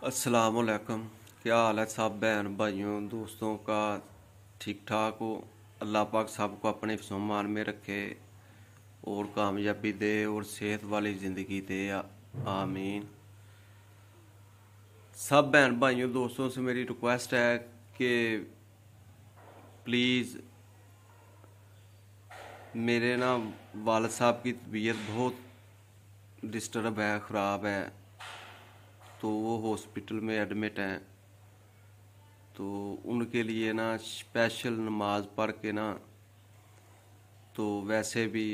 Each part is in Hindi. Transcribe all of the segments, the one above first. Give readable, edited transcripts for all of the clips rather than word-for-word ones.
अस्सलामुअलैकुम। क्या हाल है सब बहन भाइयों दोस्तों का? ठीक ठाक हो? अल्लाह पाक सबको अपने मान में रखे और कामयाबी दे और सेहत वाली ज़िंदगी दे। आमीन। सब बहन भाइयों दोस्तों से मेरी रिक्वेस्ट है कि प्लीज़ मेरे ना वालिद साहब की तबीयत बहुत डिस्टर्ब है, ख़राब है, तो वो हॉस्पिटल में एडमिट हैं। तो उनके लिए ना स्पेशल नमाज पढ़ के ना, तो वैसे भी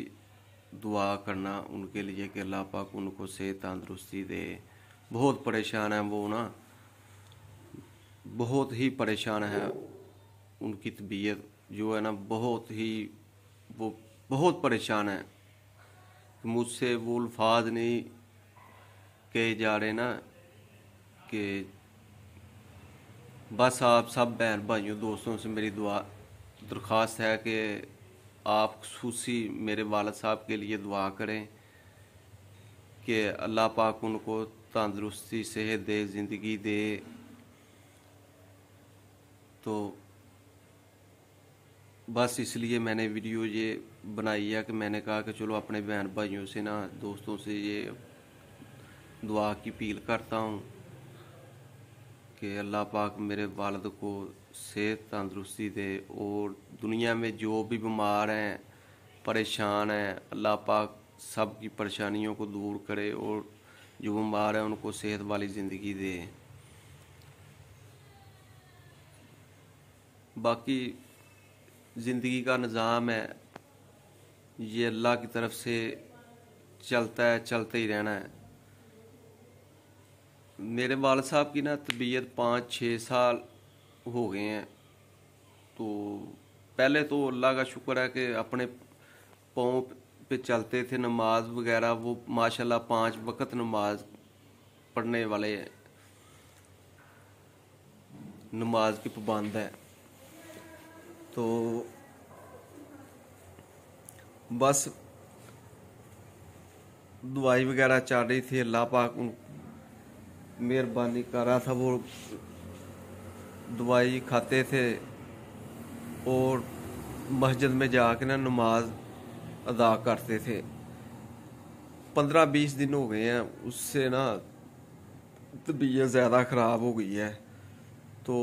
दुआ करना उनके लिए कि अल्लाह पाक उनको सेहत तंदुरुस्ती दे। बहुत परेशान है वो ना, बहुत ही परेशान है। उनकी तबीयत जो है ना बहुत ही, वो बहुत परेशान है। मुझसे वो अल्फाज नहीं कहे जा रहे ना कि बस आप सब बहन भाइयों दोस्तों से मेरी दुआ दरख्वास्त है कि आप खुसूसी मेरे वालिद साहब के लिए दुआ करें कि अल्लाह पाक उनको तंदुरुस्ती सेहत दे, ज़िंदगी दे। तो बस इसलिए मैंने वीडियो ये बनाई है कि मैंने कहा कि चलो अपने बहन भाइयों से ना, दोस्तों से ये दुआ की अपील करता हूँ कि अल्लाह पाक मेरे वालिद को सेहत तंदुरुस्ती दे और दुनिया में जो भी बीमार हैं, परेशान हैं, अल्लाह पाक सब की परेशानियों को दूर करे और जो बीमार हैं उनको सेहत वाली ज़िंदगी दे। बाकी ज़िंदगी का निज़ाम है, ये अल्लाह की तरफ से चलता है, चलते ही रहना है। मेरे वालिद साहब की ना तबीयत 5-6 साल हो गए हैं। तो पहले तो अल्लाह का शुक्र है कि अपने पाँव पे चलते थे, नमाज वगैरह वो माशाल्लाह 5 वक्त नमाज पढ़ने वाले हैं, नमाज की पाबंद है। तो बस दवाई वगैरह चल रही थी, अल्लाह पाक उन मेहरबानी कर रहा था। वो दवाई खाते थे और मस्जिद में जाके ना नमाज अदा करते थे। 15-20 दिन हो गए हैं उससे ना तबीयत ज़्यादा ख़राब हो गई है। तो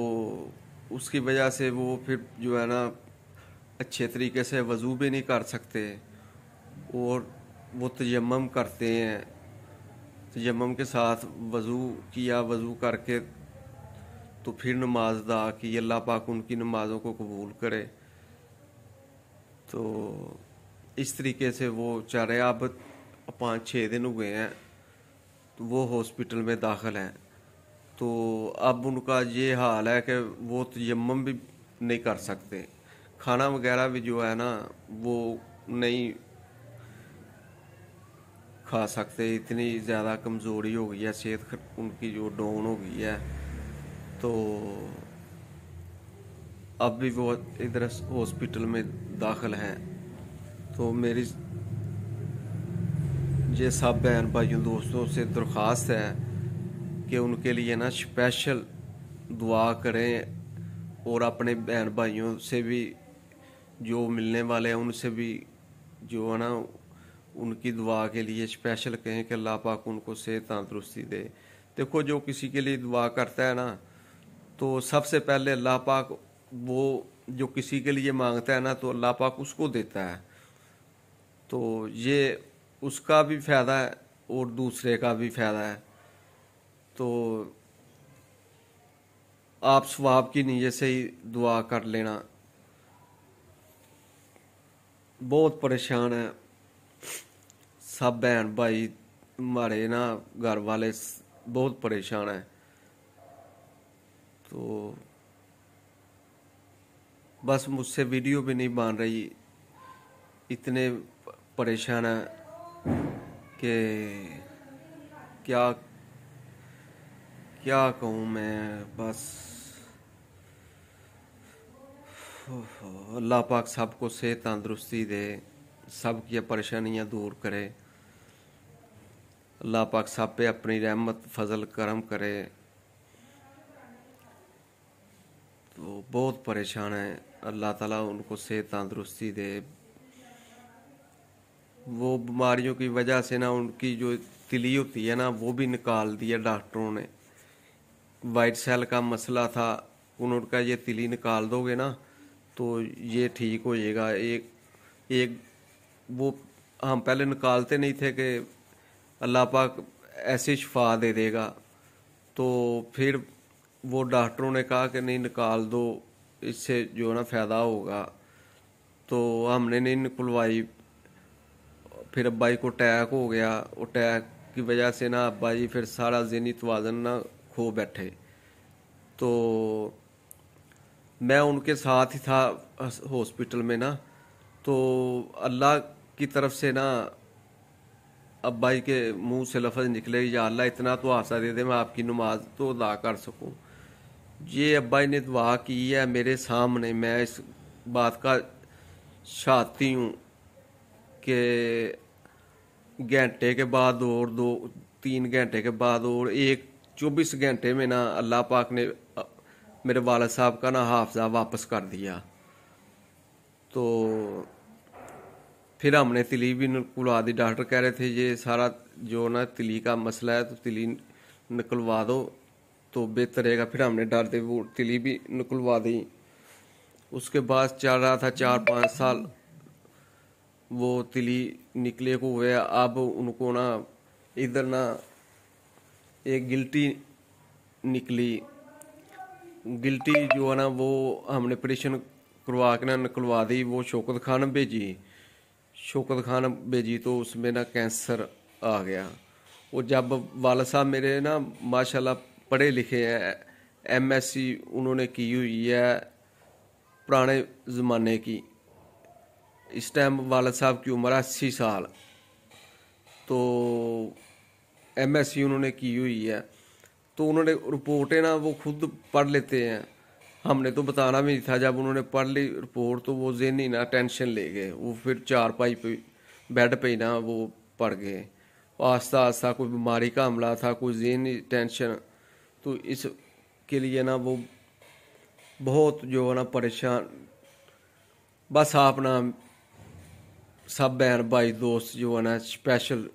उसकी वजह से वो फिर जो है ना अच्छे तरीके से वज़ू भी नहीं कर सकते और वो तयम्मुम करते हैं। तयम्मुम के साथ वज़ू किया, वज़ू करके तो फिर नमाज अदा की। अल्लाह पाक उनकी नमाज़ों को कबूल करे। तो इस तरीके से वो चल रहे। अब 5-6 दिन हो गए हैं तो वो हॉस्पिटल में दाखिल हैं। तो अब उनका ये हाल है कि वो तयम्मुम भी नहीं कर सकते, खाना वगैरह भी जो है ना वो नहीं खा सकते। इतनी ज़्यादा कमज़ोरी हो गई है, सेहत उनकी जो डाउन हो गई है। तो अब भी वो इधर हॉस्पिटल में दाखिल हैं। तो मेरी ये सब बहन भाइयों दोस्तों से दरख्वास्त है कि उनके लिए ना स्पेशल दुआ करें और अपने बहन भाइयों से भी जो मिलने वाले हैं उनसे भी जो है ना उनकी दुआ के लिए स्पेशल कहें कि अल्लाह पाक उनको सेहत तंदुरुस्ती दे। देखो जो किसी के लिए दुआ करता है ना, तो सबसे पहले अल्लाह पाक वो जो किसी के लिए मांगता है ना तो अल्लाह पाक उसको देता है। तो ये उसका भी फ़ायदा है और दूसरे का भी फ़ायदा है। तो आप सवाब की नीयत से ही दुआ कर लेना। बहुत परेशान है सब बहन भाई, हमारे ना घर वाले बहुत परेशान हैं। तो बस मुझसे वीडियो भी नहीं बन रही, इतने परेशान है कि क्या क्या कहूँ मैं। बस अल्लाह पाक सबको सेहत तंदुरुस्ती दे, सब की परेशानियां दूर करे। अल्लाह पाक सब पे अपनी रहमत फजल करम करे। तो बहुत परेशान है, अल्लाह ताला उनको सेहत तंदुरुस्ती दे। वो बीमारियों की वजह से ना उनकी जो तिली होती है ना वो भी निकाल दी है डॉक्टरों ने। वाइट सेल का मसला था, उनका ये तिली निकाल दोगे ना तो ये ठीक हो जाएगा। एक एक वो हम पहले निकालते नहीं थे कि अल्लाह पाक ऐसी शिफा दे देगा, तो फिर वो डॉक्टरों ने कहा कि नहीं निकाल दो, इससे जो है ना फ़ायदा होगा। तो हमने नहीं निकलवाई। फिर अब्बा जी को अटैक हो गया। अटैक की वजह से ना अब्बा जी फिर सारा ज़हनी तवाज़ुन ना खो बैठे। तो मैं उनके साथ ही था हॉस्पिटल में ना। तो अल्लाह की तरफ से ना अब्बा जी के मुंह से लफ्ज़ निकले, या अल्लाह इतना तो आसा दे दे मैं आपकी नमाज तो अदा कर सकूं। ये अब्बा जी ने दुआ की है मेरे सामने, मैं इस बात का शहादती हूँ कि घंटे के बाद और 2-3 घंटे के बाद और 24 घंटे में ना अल्लाह पाक ने मेरे वालिद साहब का ना हाफजा वापस कर दिया। तो फिर हमने तिली भी निकलवा दी। डॉक्टर कह रहे थे ये सारा जो ना तिली का मसला है तो तिली निकलवा दो तो बेहतर रहेगा। फिर हमने डरते वो तिली भी निकलवा दी। उसके बाद चल रहा था 4-5 साल, वो तिली निकले को हुए। अब उनको ना इधर ना एक गिल्टी निकली। गिल्टी जो है ना वो हमने ऑपरेशन करवा के ना निकलवा दी। वो शौकत खान भेजी तो उसमें ना कैंसर आ गया। वो जब वाला साहब मेरे ना माशाल्लाह पढ़े लिखे हैं, एमएससी उन्होंने की हुई है पुराने ज़माने की। इस टाइम वाला साहब की उम्र है 80 साल। तो एमएससी उन्होंने की हुई है। तो उन्होंने रिपोर्टें ना वो खुद पढ़ लेते हैं, हमने तो बताना भी नहीं था। जब उन्होंने पढ़ ली रिपोर्ट तो वो ज़हनी ना टेंशन ले गए। वो फिर चारपाई पे बेड पे ही ना वो पड़ गए। आस्ता आस्ता कोई बीमारी का हमला था, कोई ज़हनी टेंशन। तो इसके लिए ना वो बहुत जो है ना परेशान। बस आप ना सब बहन भाई दोस्त जो है ना स्पेशल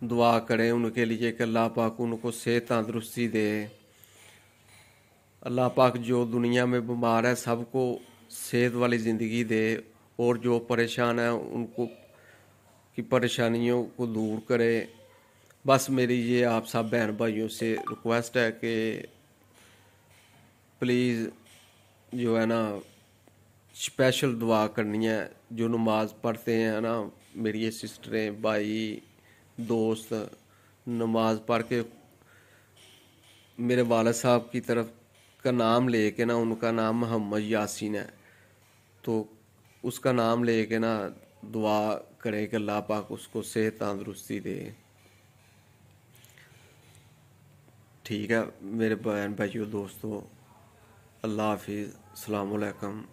दुआ करें उनके लिए कि अल्लाह पाक उनको सेहत तंदुरुस्ती दे। अल्लाह पाक जो दुनिया में बीमार है सबको सेहत वाली ज़िंदगी दे, और जो परेशान है उनको की परेशानियों को दूर करे। बस मेरी ये आप सब बहन भाइयों से रिक्वेस्ट है कि प्लीज़ जो है ना स्पेशल दुआ करनी है। जो नमाज पढ़ते हैं ना मेरी ये सिस्टरें भाई दोस्त, नमाज पढ़ के मेरे वालिद साहब की तरफ का नाम लेके ना, उनका नाम मोहम्मद यासीन है, तो उसका नाम लेके ना दुआ करें कि अल्लाह पाक उसको सेहत तंदुरुस्ती दे। ठीक है मेरे बहन भाइयों दोस्तों, अल्लाह हाफिज़, अस्सलाम वालेकुम।